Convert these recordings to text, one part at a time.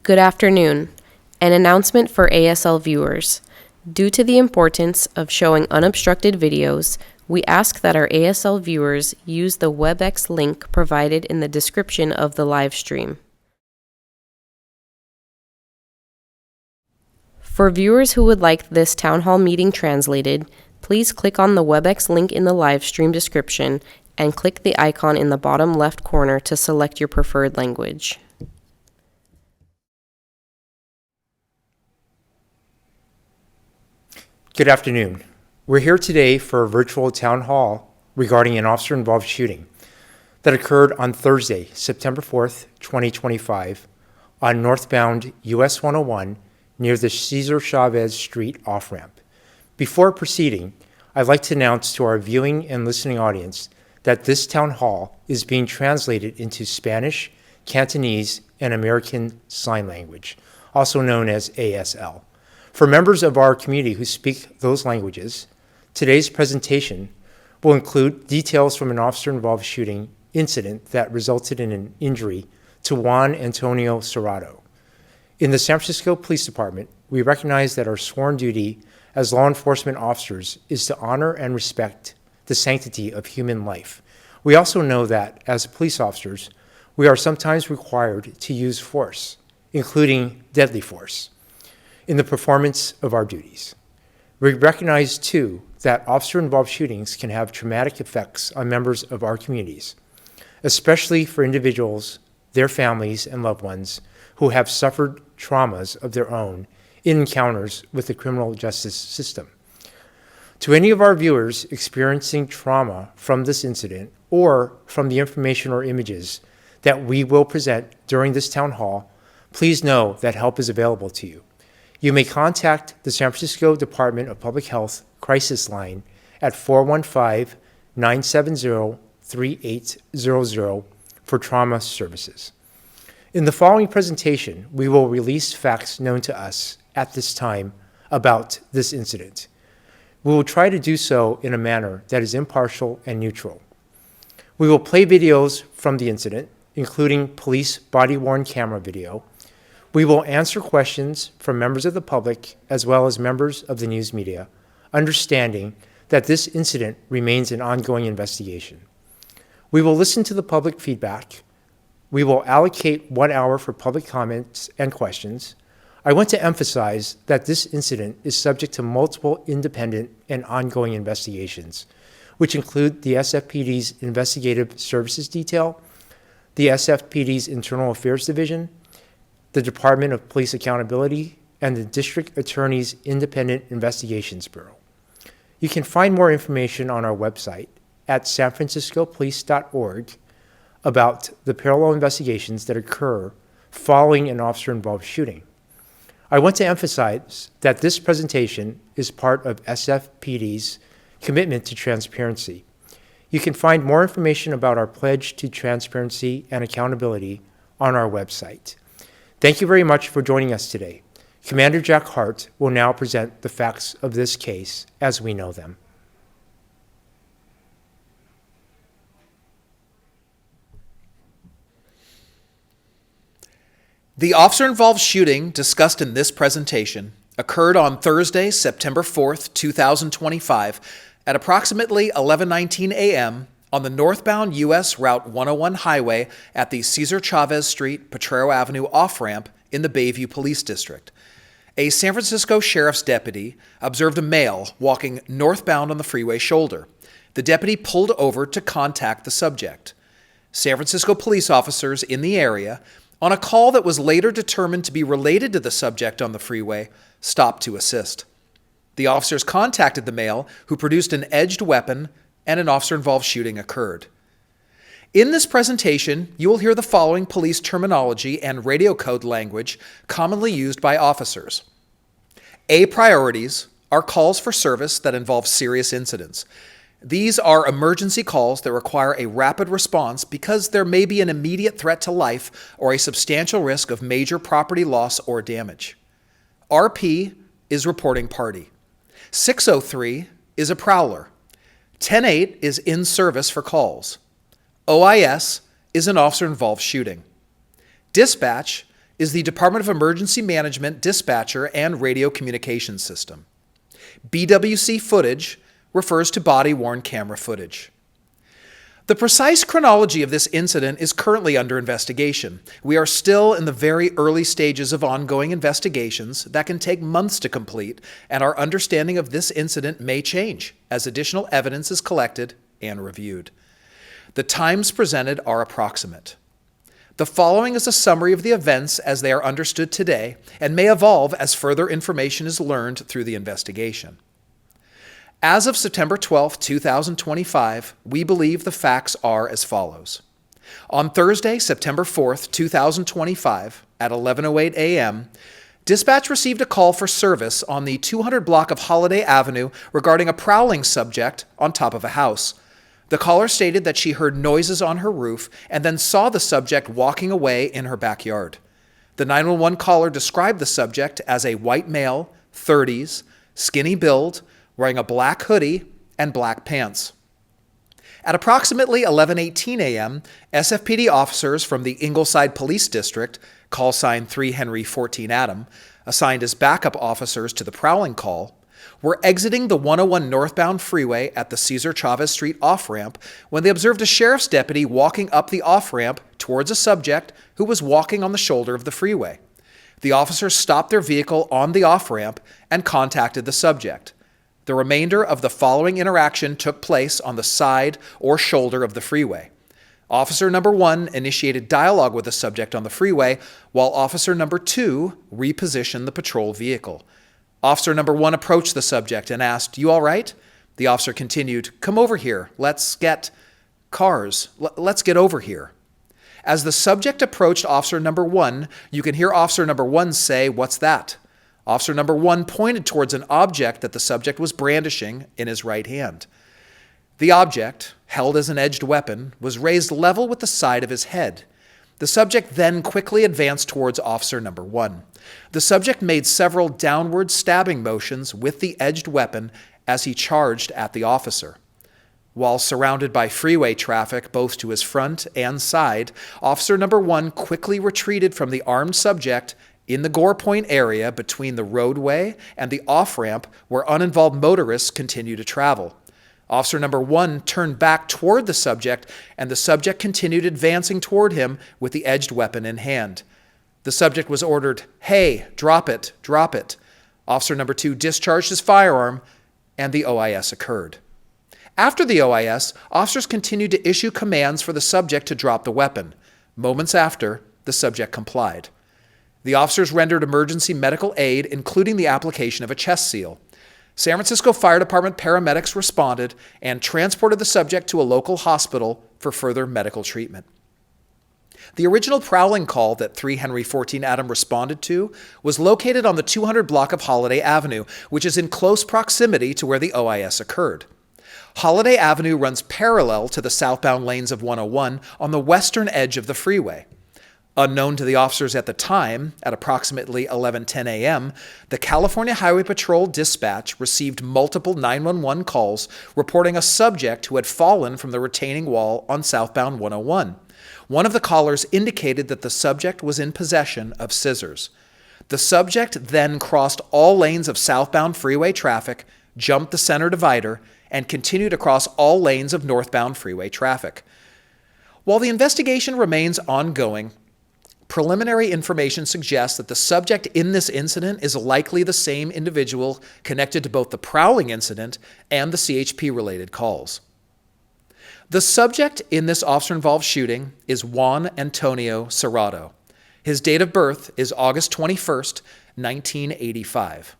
Good afternoon. An announcement for ASL viewers. Due to the importance of showing unobstructed videos, we ask that our ASL viewers use the WebEx link provided in the description of the live stream. For viewers who would like this town hall meeting translated, please click on the WebEx link in the live stream description and click the icon in the bottom left corner to select your preferred language. Good afternoon. We're here today for a virtual town hall regarding an officer-involved shooting that occurred on Thursday, September 4th, 2025, on northbound US 101 near the Cesar Chavez St off-ramp. Before proceeding, I'd like to announce to our viewing and listening audience that this town hall is being translated into Spanish, Cantonese, and American Sign Language, also known as ASL. For members of our community who speak those languages, today's presentation will include details from an officer-involved shooting incident that resulted in an injury to Juan Antonio Serrato. In the San Francisco Police Department, we recognize that our sworn duty as law enforcement officers is to honor and respect the sanctity of human life. We also know that, as police officers, we are sometimes required to use force, including deadly force, in the performance of our duties. We recognize, too, that officer-involved shootings can have traumatic effects on members of our communities, especially for individuals, their families, and loved ones who have suffered traumas of their own in encounters with the criminal justice system. To any of our viewers experiencing trauma from this incident or from the information or images that we will present during this town hall, please know that help is available to you. You may contact the San Francisco Department of Public Health Crisis Line at 415-970-3800 for trauma services. In the following presentation, we will release facts known to us at this time about this incident. We will try to do so in a manner that is impartial and neutral. We will play videos from the incident, including police body-worn camera video. We will answer questions from members of the public as well as members of the news media, understanding that this incident remains an ongoing investigation. We will listen to the public feedback. We will allocate 1 hour for public comments and questions. I want to emphasize that this incident is subject to multiple independent and ongoing investigations, which include the SFPD's Investigative Services Detail, the SFPD's Internal Affairs Division, the Department of Police Accountability, and the District Attorney's Independent Investigations Bureau. You can find more information on our website at sanfranciscopolice.org about the parallel investigations that occur following an officer-involved shooting. I want to emphasize that this presentation is part of SFPD's commitment to transparency. You can find more information about our pledge to transparency and accountability on our website. Thank you very much for joining us today. Commander Jack Hart will now present the facts of this case as we know them. The officer-involved shooting discussed in this presentation occurred on Thursday, September 4th, 2025 at approximately 11:19 a.m. on the northbound US Route 101 highway at the Cesar Chavez St. Potrero Avenue off-ramp in the Bayview Police District. A San Francisco sheriff's deputy observed a male walking northbound on the freeway shoulder. The deputy pulled over to contact the subject. San Francisco police officers in the area, on a call that was later determined to be related to the subject on the freeway, stopped to assist. The officers contacted the male, who produced an edged weapon, and an officer-involved shooting occurred. In this presentation, you will hear the following police terminology and radio code language commonly used by officers. A priorities are calls for service that involve serious incidents. These are emergency calls that require a rapid response because there may be an immediate threat to life or a substantial risk of major property loss or damage. RP is reporting party. 603 is a prowler. 10-8 is in service for calls. OIS is an officer-involved shooting. Dispatch is the Department of Emergency Management Dispatcher and Radio Communications System. BWC footage refers to body-worn camera footage. The precise chronology of this incident is currently under investigation. We are still in the very early stages of ongoing investigations that can take months to complete, and our understanding of this incident may change as additional evidence is collected and reviewed. The times presented are approximate. The following is a summary of the events as they are understood today and may evolve as further information is learned through the investigation. As of September 12, 2025, we believe the facts are as follows. On Thursday, September 4, 2025, at 11:08 a.m., dispatch received a call for service on the 200 block of Holiday Avenue regarding a prowling subject on top of a house. The caller stated that she heard noises on her roof and then saw the subject walking away in her backyard. The 911 caller described the subject as a white male, 30s, skinny build, wearing a black hoodie and black pants. At approximately 11:18 a.m., SFPD officers from the Ingleside Police District, call sign 3 Henry 14 Adam, assigned as backup officers to the prowling call, were exiting the 101 northbound freeway at the Cesar Chavez St off-ramp when they observed a sheriff's deputy walking up the off-ramp towards a subject who was walking on the shoulder of the freeway. The officers stopped their vehicle on the off-ramp and contacted the subject. The remainder of the following interaction took place on the side or shoulder of the freeway. Officer number 1 initiated dialogue with the subject on the freeway, while officer number 2 repositioned the patrol vehicle. Officer number 1 approached the subject and asked, "You all right?" The officer continued, "Come over here. Let's get over here." As the subject approached officer number 1, you can hear officer number 1 say, "What's that?" Officer number 1 pointed towards an object that the subject was brandishing in his right hand. The object, held as an edged weapon, was raised level with the side of his head. The subject then quickly advanced towards officer number 1. The subject made several downward stabbing motions with the edged weapon as he charged at the officer. While surrounded by freeway traffic both to his front and side, officer number 1 quickly retreated from the armed subject in the Gore Point area between the roadway and the off-ramp where uninvolved motorists continue to travel. Officer number 1 turned back toward the subject, and the subject continued advancing toward him with the edged weapon in hand. The subject was ordered, "Hey, drop it, drop it." Officer number 2 discharged his firearm, and the OIS occurred. After the OIS, officers continued to issue commands for the subject to drop the weapon. Moments after, the subject complied. The officers rendered emergency medical aid, including the application of a chest seal. San Francisco Fire Department paramedics responded and transported the subject to a local hospital for further medical treatment. The original prowling call that 3 Henry 14 Adam responded to was located on the 200 block of Holiday Avenue, which is in close proximity to where the OIS occurred. Holiday Avenue runs parallel to the southbound lanes of 101 on the western edge of the freeway. Unknown to the officers at the time, at approximately 11:10 a.m., the California Highway Patrol dispatch received multiple 911 calls reporting a subject who had fallen from the retaining wall on southbound 101. One of the callers indicated that the subject was in possession of scissors. The subject then crossed all lanes of southbound freeway traffic, jumped the center divider, and continued across all lanes of northbound freeway traffic. While the investigation remains ongoing, preliminary information suggests that the subject in this incident is likely the same individual connected to both the prowling incident and the CHP-related calls. The subject in this officer-involved shooting is Juan Antonio Serrato. His date of birth is August 21st, 1985.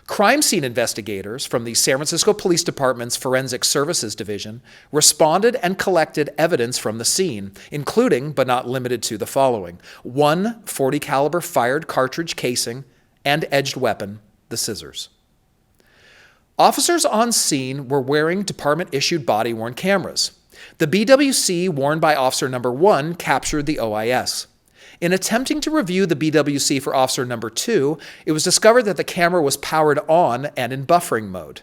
Crime scene investigators from the San Francisco Police Department's Forensic Services Division responded and collected evidence from the scene, including, but not limited to, the following: 1 .40 caliber fired cartridge casing and edged weapon, the scissors. Officers on scene were wearing department-issued body-worn cameras. The BWC worn by officer number 1 captured the OIS. In attempting to review the BWC for officer number 2, it was discovered that the camera was powered on and in buffering mode.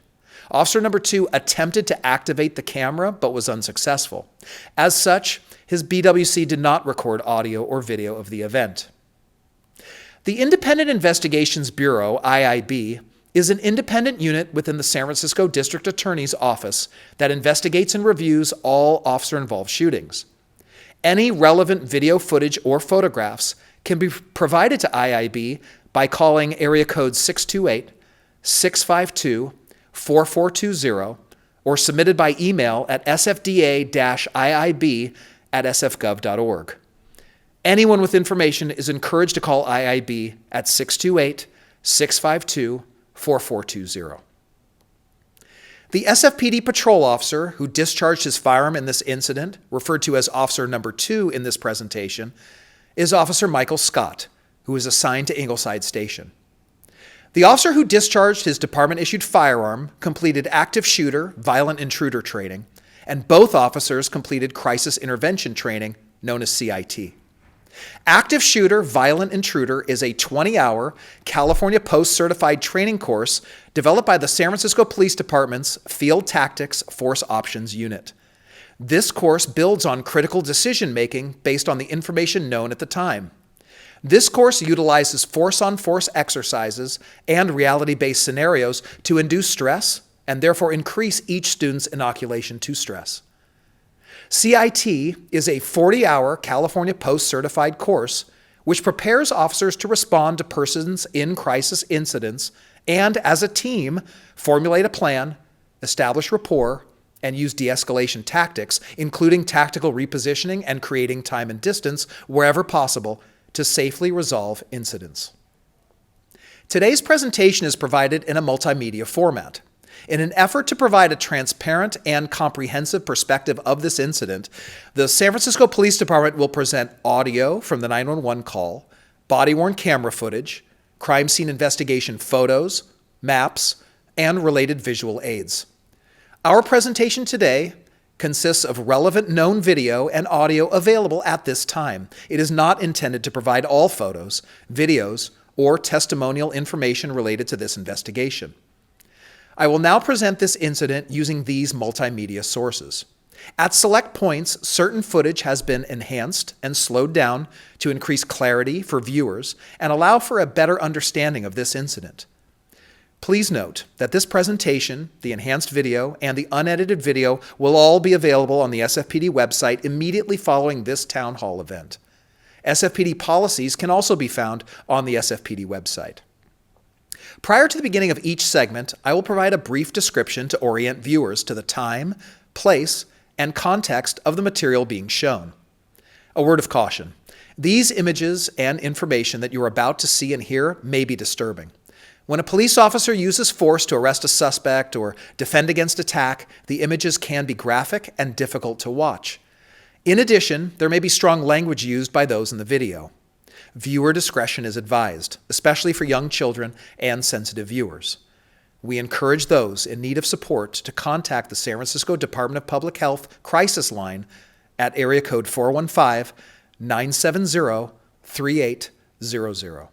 Officer number 2 attempted to activate the camera but was unsuccessful. As such, his BWC did not record audio or video of the event. The Independent Investigations Bureau, IIB, is an independent unit within the San Francisco District Attorney's Office that investigates and reviews all officer-involved shootings. Any relevant video footage or photographs can be provided to IIB by calling area code 628-652-4420 or submitted by email at sfda-iib@sfgov.org. Anyone with information is encouraged to call IIB at 628-652-4420. The SFPD patrol officer who discharged his firearm in this incident, referred to as Officer Number 2 in this presentation, is Officer Michael Scott, who is assigned to Ingleside Station. The officer who discharged his department-issued firearm completed active shooter, violent intruder training, and both officers completed crisis intervention training, known as CIT. Active Shooter Violent Intruder is a 20-hour California Post-Certified training course developed by the San Francisco Police Department's Field Tactics Force Options Unit. This course builds on critical decision-making based on the information known at the time. This course utilizes force-on-force exercises and reality-based scenarios to induce stress and therefore increase each student's inoculation to stress. CIT is a 40-hour California Post-Certified course which prepares officers to respond to persons in crisis incidents and, as a team, formulate a plan, establish rapport, and use de-escalation tactics, including tactical repositioning and creating time and distance wherever possible to safely resolve incidents. Today's presentation is provided in a multimedia format. In an effort to provide a transparent and comprehensive perspective of this incident, the San Francisco Police Department will present audio from the 911 call, body-worn camera footage, crime scene investigation photos, maps, and related visual aids. Our presentation today consists of relevant known video and audio available at this time. It is not intended to provide all photos, videos, or testimonial information related to this investigation. I will now present this incident using these multimedia sources. At select points, certain footage has been enhanced and slowed down to increase clarity for viewers and allow for a better understanding of this incident. Please note that this presentation, the enhanced video, and the unedited video will all be available on the SFPD website immediately following this town hall event. SFPD policies can also be found on the SFPD website. Prior to the beginning of each segment, I will provide a brief description to orient viewers to the time, place, and context of the material being shown. A word of caution. These images and information that you are about to see and hear may be disturbing. When a police officer uses force to arrest a suspect or defend against attack, the images can be graphic and difficult to watch. In addition, there may be strong language used by those in the video. Viewer discretion is advised, especially for young children and sensitive viewers. We encourage those in need of support to contact the San Francisco Department of Public Health Crisis Line at area code 415-970-3800.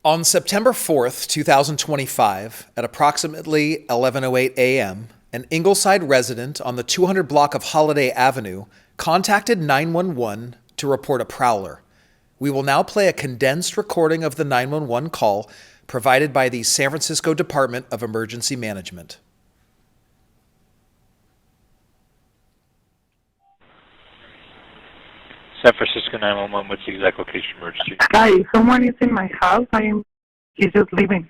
On September 4th, 2025, at approximately 11:08 a.m., an Ingleside resident on the 200 block of Holiday Avenue contacted 911 to report a prowler. We will now play a condensed recording of the 911 call provided by the San Francisco Department of Emergency Management. San Francisco 911, what's the exact location of emergency? Hi, someone is in my house. He's just leaving.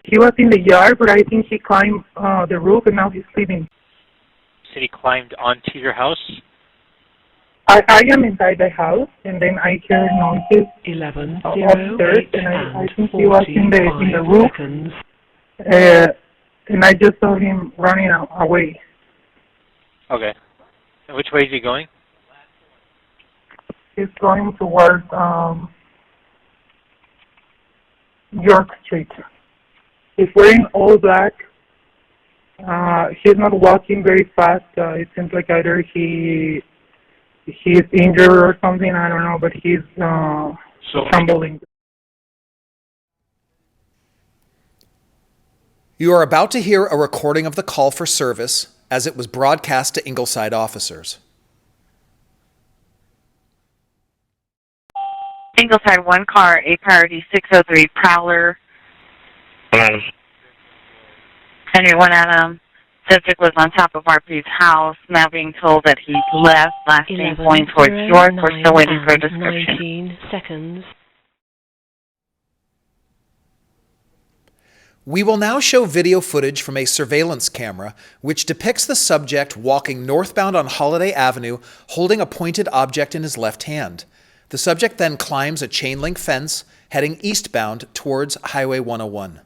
He was in the yard, but I think he climbed the roof, and now he's leaving. Said he climbed onto your house? I am inside the house, and then I hear noises 11, upstairs, and I think he was in the roof, seconds. and I just saw him running away. Okay. And which way is he going? He's going towards York Street. He's wearing all black. He's not walking very fast. It seems like either he's injured or something. I don't know, but he's stumbling. You are about to hear a recording of the call for service as it was broadcast to Ingleside officers. Ingleside, one car, A priority 603 Prowler. Henry 1 Adam. Subject was on top of RP's house, now being told that he left, last name going towards York. We're still waiting for a description. 19 seconds. We will now show video footage from a surveillance camera which depicts the subject walking northbound on Holiday Avenue holding a pointed object in his left hand. The subject then climbs a chain link fence heading eastbound towards Highway 101.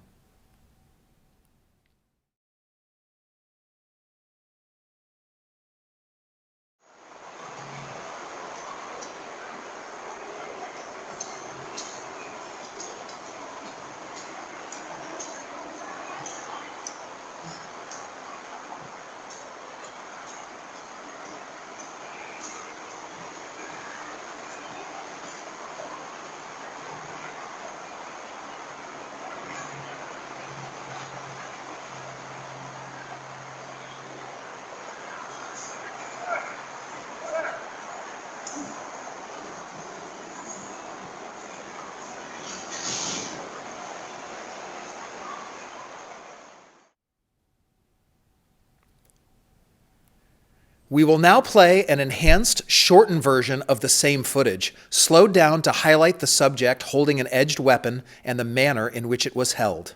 We will now play an enhanced, shortened version of the same footage, slowed down to highlight the subject holding an edged weapon and the manner in which it was held.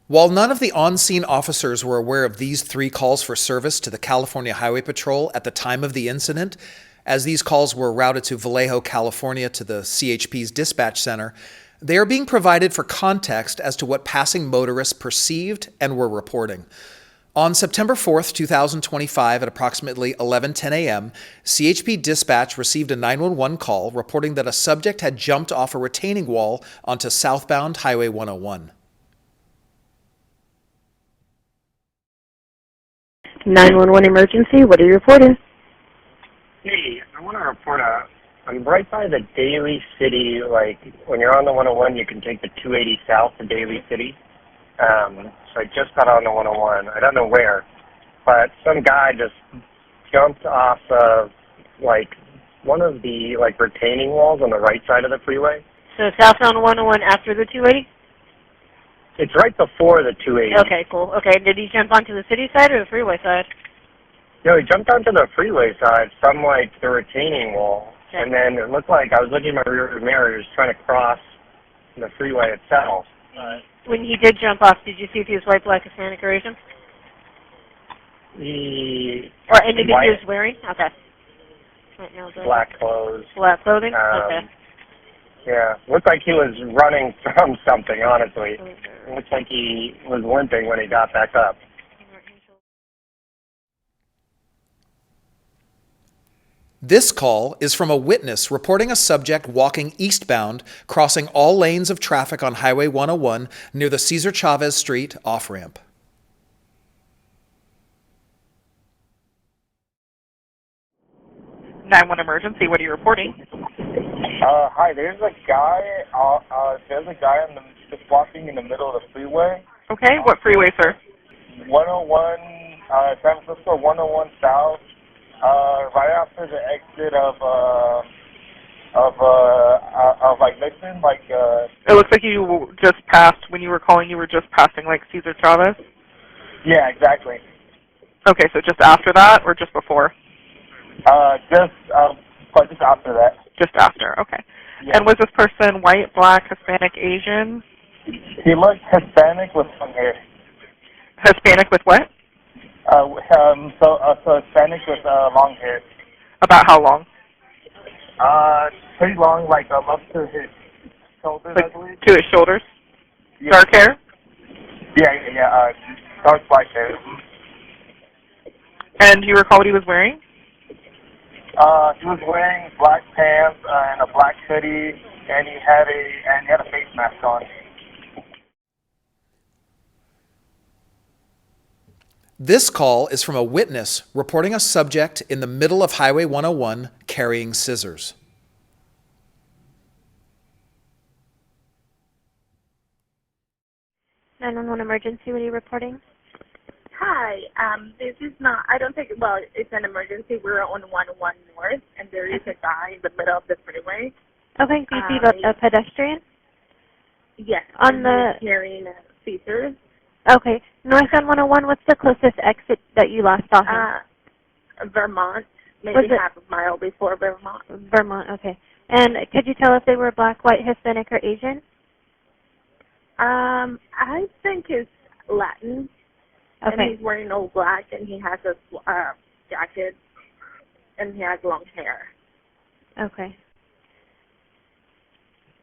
While none of the on-scene officers were aware of these three calls for service to the California Highway Patrol at the time of the incident, as these calls were routed to Vallejo, California to the CHP's dispatch center, they are being provided for context as to what passing motorists perceived and were reporting. On September 4th, 2025, at approximately 11:10 a.m., CHP dispatch received a 911 call reporting that a subject had jumped off a retaining wall onto southbound Highway 101. 911 emergency, what are you reporting? Hey, I want to report I'm right by the Daly City, like, when you're on the 101, you can take the 280 south to Daly City. So I just got on the 101. I don't know where, but some guy just jumped off of, like, one of the, like, retaining walls on the right side of the freeway. So southbound 101 after the 280? It's right before the 280. Okay, cool. Okay, did he jump onto the city side or the freeway side? No, he jumped onto the freeway side from, like, the retaining wall. Okay. And then it looked like I was looking in my rear mirror, he was trying to cross the freeway itself. When he did jump off, did you see if he was white, black, Hispanic, or Asian? Or anything he was wearing? Okay. Right now, black clothes. Black clothing? Okay. Yeah, looked like he was running from something, honestly. It looks like he was limping when he got back up. This call is from a witness reporting a subject walking eastbound, crossing all lanes of traffic on Highway 101 near the Cesar Chavez St off-ramp. Emergency, what are you reporting? Hi, there's a guy just walking in the middle of the freeway. Okay, what freeway, sir? 101, San Francisco 101 South, right after the exit of like Nixon, It looks like you just passed, when you were calling, you were just passing like Cesar Chavez? Yeah, exactly. Okay, so just after that or just before? Just after that. Just after, okay. Yeah. And was this person white, black, Hispanic, Asian? He looked Hispanic with long hair. Hispanic with what? So Hispanic with long hair. About how long? Pretty long, like up to his shoulders, Like I believe. to his shoulders? Yeah. Dark hair? Yeah, dark black hair. And do you recall what he was wearing? He was wearing black pants and a black hoodie, and he had a face mask on. This call is from a witness reporting a subject in the middle of Highway 101 carrying scissors. 911 emergency, what are you reporting? Hi, this is not, I don't think, well, it's an emergency. We're on 101 North, and there is a guy in the middle of the freeway. Okay, do you see a pedestrian? Yes, On the... he's carrying Cesar. Okay, north on 101, what's the closest exit that you last saw him? Vermont, maybe Was it- half a mile before Vermont. Vermont, okay. And could you tell if they were black, white, Hispanic, or Asian? I think it's Latin. Okay. And he's wearing all black, and he has a jacket, and he has long hair. Okay.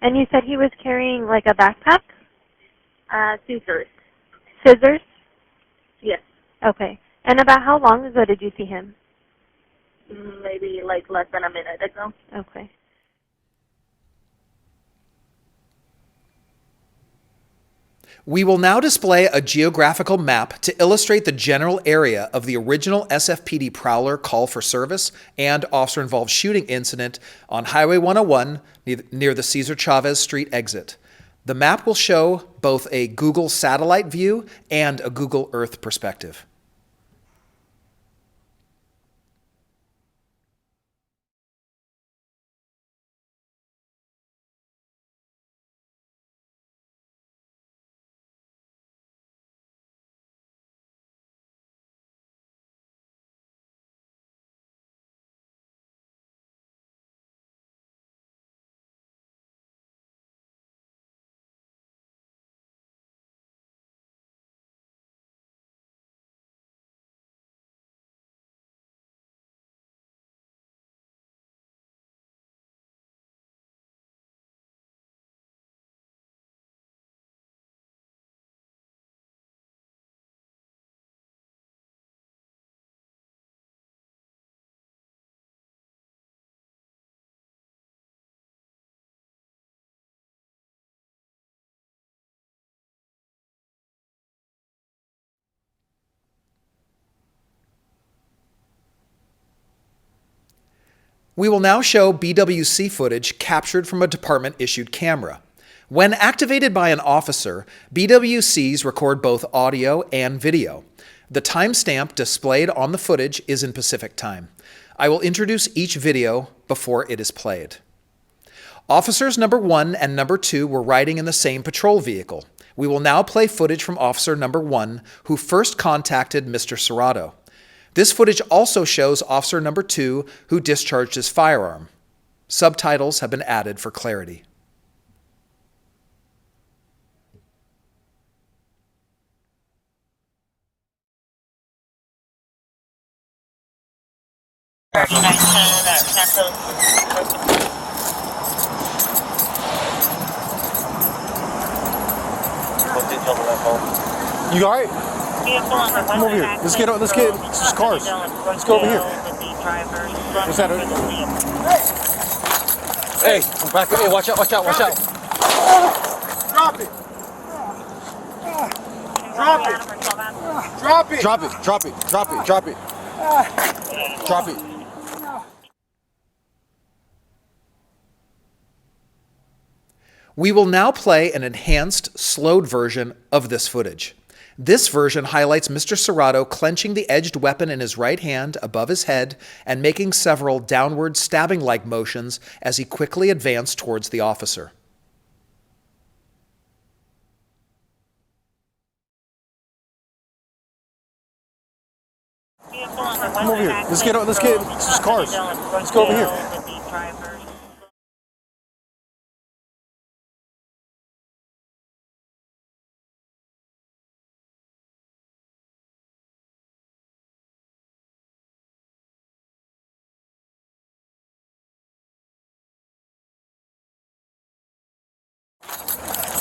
And you said he was carrying like a backpack? Scissors. Scissors? Yes. Okay. And about how long ago did you see him? Maybe like less than a minute ago. Okay. We will now display a geographical map to illustrate the general area of the original SFPD Prowler call for service and officer-involved shooting incident on Highway 101 near the Cesar Chavez St exit. The map will show both a Google satellite view and a Google Earth perspective. We will now show BWC footage captured from a department-issued camera. When activated by an officer, BWCs record both audio and video. The timestamp displayed on the footage is in Pacific time. I will introduce each video before it is played. Officers number 1 and number 2 were riding in the same patrol vehicle. We will now play footage from officer number 1, who first contacted Mr. Serrato. This footage also shows officer number 2, who discharged his firearm. Subtitles have been added for clarity. You all right? Come over here. Let's get some cars. Let's go over here. What's that? Hey, I'm back. Hey, watch out, watch out, watch out. Drop it. Drop it. Drop it. Drop it, drop it, drop it, drop it. Drop it. We will now play an enhanced, slowed version of this footage. This version highlights Mr. Serrato clenching the edged weapon in his right hand above his head and making several downward stabbing-like motions as he quickly advanced towards the officer. Come over here. Let's get it's cars. Let's go over here.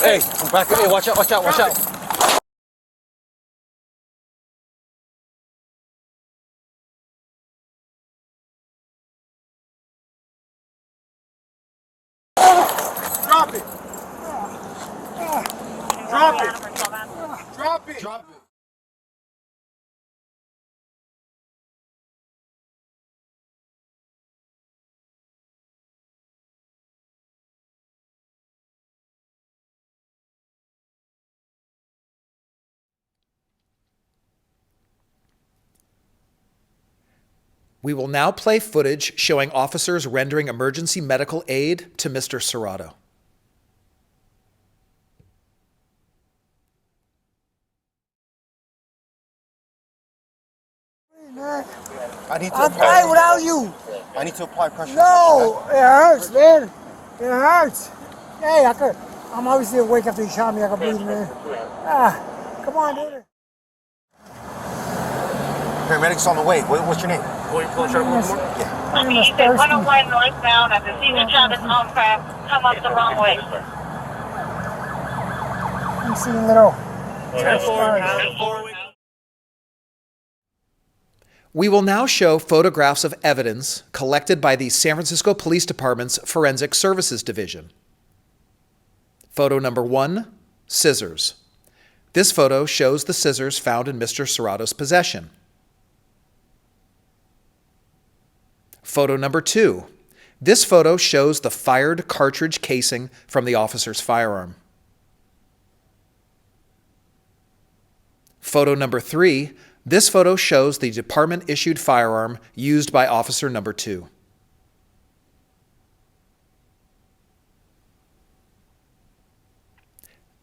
Hey, I'm back. Hey, watch out, watch out, watch out. Drop it. Drop it. Drop it. Drop it. We will now play footage showing officers rendering emergency medical aid to Mr. Serrato. I need to I'm fine without you. I need to apply pressure. No, it hurts, man. It hurts. Hey, I'm obviously awake after you shot me. I can breathe, man. Come on, dude. Paramedics on the way. What's your name? My name is You said Thurston. 101 northbound at the Cesar Chavez St. Come up the wrong way. I'm seeing a little. We will now show photographs of evidence collected by the San Francisco Police Department's Forensic Services Division. Photo number 1, scissors. This photo shows the scissors found in Mr. Serrato's possession. Photo number 2. This photo shows the fired cartridge casing from the officer's firearm. Photo number 3. This photo shows the department-issued firearm used by officer number 2.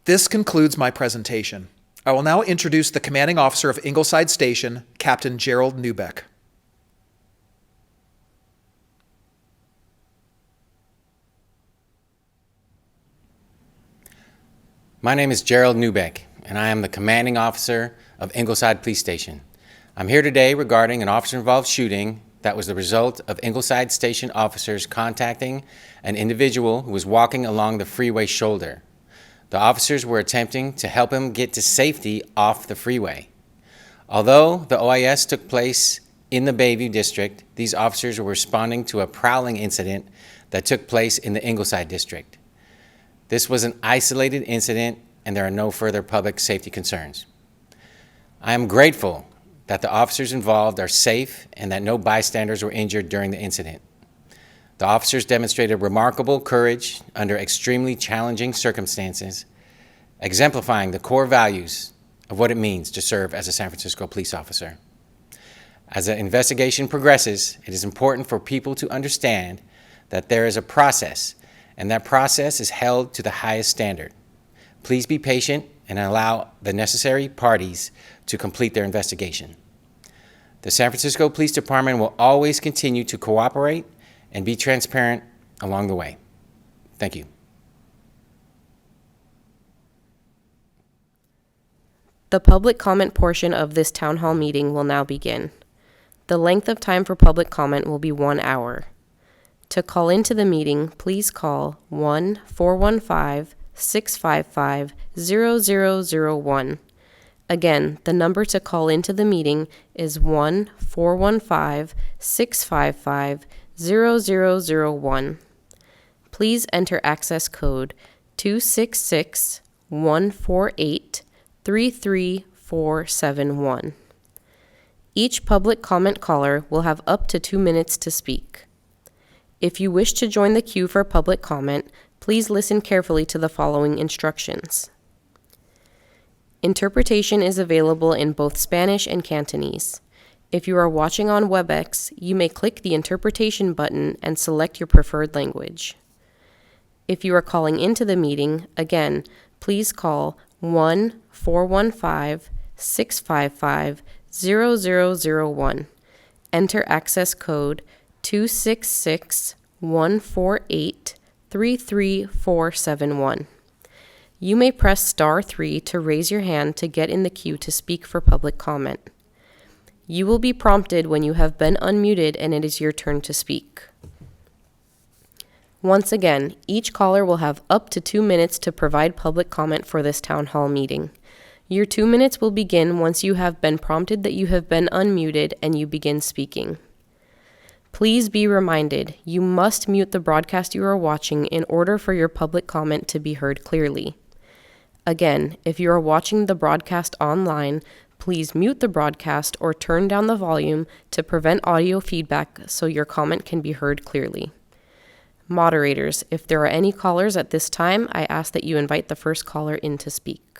This concludes my presentation. I will now introduce the commanding officer of Ingleside Station, Captain Gerald Neubeck. My name is Gerald Neubeck, and I am the commanding officer of Ingleside Police Station. I'm here today regarding an officer-involved shooting that was the result of Ingleside Station officers contacting an individual who was walking along the freeway shoulder. The officers were attempting to help him get to safety off the freeway. Although the OIS took place in the Bayview District, these officers were responding to a prowling incident that took place in the Ingleside District. This was an isolated incident, and there are no further public safety concerns. I am grateful that the officers involved are safe and that no bystanders were injured during the incident. The officers demonstrated remarkable courage under extremely challenging circumstances, exemplifying the core values of what it means to serve as a San Francisco police officer. As the investigation progresses, it is important for people to understand that there is a process, and that process is held to the highest standard. Please be patient and allow the necessary parties to complete their investigation. The San Francisco Police Department will always continue to cooperate and be transparent along the way. Thank you. The public comment portion of this town hall meeting will now begin. The length of time for public comment will be 1 hour. To call into the meeting, please call 1-415-655-0001. Again, the number to call into the meeting is 1-415-655-0001. Please enter access code 266-148-33471. Each public comment caller will have up to 2 minutes to speak. If you wish to join the queue for public comment, please listen carefully to the following instructions. Interpretation is available in both Spanish and Cantonese. If you are watching on WebEx, you may click the interpretation button and select your preferred language. If you are calling into the meeting, again, please call 1-415-655-0001. Enter access code 266-148-33471. You may press star 3 to raise your hand to get in the queue to speak for public comment. You will be prompted when you have been unmuted and it is your turn to speak. Once again, each caller will have up to 2 minutes to provide public comment for this town hall meeting. Your 2 minutes will begin once you have been prompted that you have been unmuted and you begin speaking. Please be reminded, you must mute the broadcast you are watching in order for your public comment to be heard clearly. Again, if you are watching the broadcast online, please mute the broadcast or turn down the volume to prevent audio feedback so your comment can be heard clearly. Moderators, if there are any callers at this time, I ask that you invite the first caller in to speak.